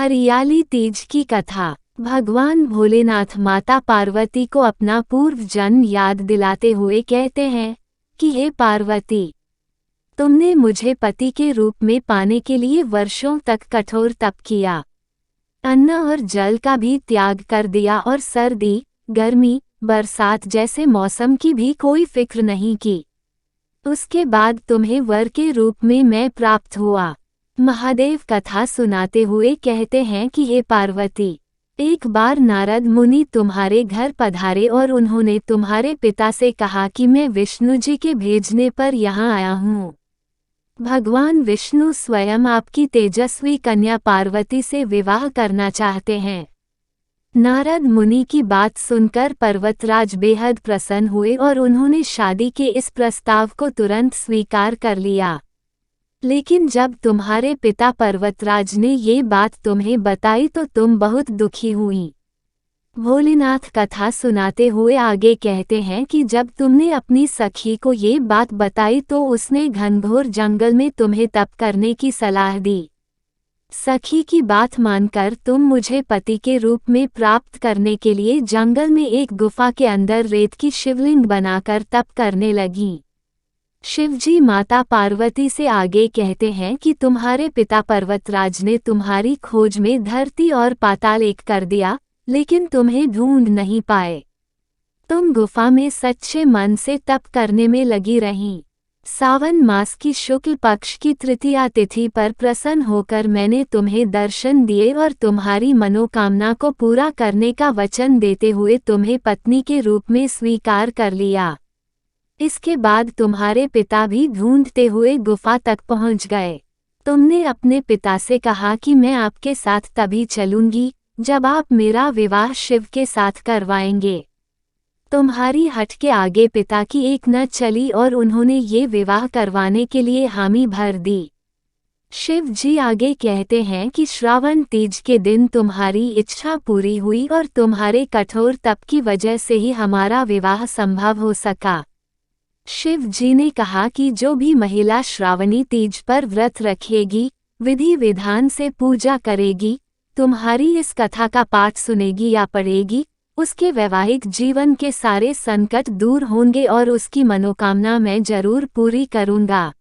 हरियाली तीज की कथा। भगवान भोलेनाथ माता पार्वती को अपना पूर्व जन्म याद दिलाते हुए कहते हैं कि हे पार्वती, तुमने मुझे पति के रूप में पाने के लिए वर्षों तक कठोर तप किया, अन्न और जल का भी त्याग कर दिया और सर्दी, गर्मी, बरसात जैसे मौसम की भी कोई फिक्र नहीं की। उसके बाद तुम्हें वर के रूप में मैं प्राप्त हुआ। महादेव कथा सुनाते हुए कहते हैं कि हे पार्वती, एक बार नारद मुनि तुम्हारे घर पधारे और उन्होंने तुम्हारे पिता से कहा कि मैं विष्णु जी के भेजने पर यहाँ आया हूँ। भगवान विष्णु स्वयं आपकी तेजस्वी कन्या पार्वती से विवाह करना चाहते हैं। नारद मुनि की बात सुनकर पर्वतराज बेहद प्रसन्न हुए और उन्होंने शादी के इस प्रस्ताव को तुरंत स्वीकार कर लिया। लेकिन जब तुम्हारे पिता पर्वतराज ने ये बात तुम्हें बताई तो तुम बहुत दुखी हुई। भोलेनाथ कथा सुनाते हुए आगे कहते हैं कि जब तुमने अपनी सखी को ये बात बताई तो उसने घनघोर जंगल में तुम्हें तप करने की सलाह दी। सखी की बात मानकर तुम मुझे पति के रूप में प्राप्त करने के लिए जंगल में एक गुफा के अंदर रेत की शिवलिंग बनाकर तप करने लगी। शिवजी माता पार्वती से आगे कहते हैं कि तुम्हारे पिता पर्वतराज ने तुम्हारी खोज में धरती और पाताल एक कर दिया, लेकिन तुम्हें ढूंढ नहीं पाए। तुम गुफा में सच्चे मन से तप करने में लगी रहीं। सावन मास की शुक्ल पक्ष की तृतीया तिथि पर प्रसन्न होकर मैंने तुम्हें दर्शन दिए और तुम्हारी मनोकामना को पूरा करने का वचन देते हुए तुम्हें पत्नी के रूप में स्वीकार कर लिया। इसके बाद तुम्हारे पिता भी ढूंढते हुए गुफा तक पहुंच गए। तुमने अपने पिता से कहा कि मैं आपके साथ तभी चलूंगी जब आप मेरा विवाह शिव के साथ करवाएंगे। तुम्हारी हट के आगे पिता की एक न चली और उन्होंने ये विवाह करवाने के लिए हामी भर दी। शिव जी आगे कहते हैं कि श्रावण तीज के दिन तुम्हारी इच्छा पूरी हुई और तुम्हारे कठोर तप की वजह से ही हमारा विवाह संभव हो सका। शिव जी ने कहा कि जो भी महिला श्रावणी तीज पर व्रत रखेगी, विधि विधान से पूजा करेगी, तुम्हारी इस कथा का पाठ सुनेगी या पढ़ेगी, उसके वैवाहिक जीवन के सारे संकट दूर होंगे और उसकी मनोकामना मैं जरूर पूरी करूंगा।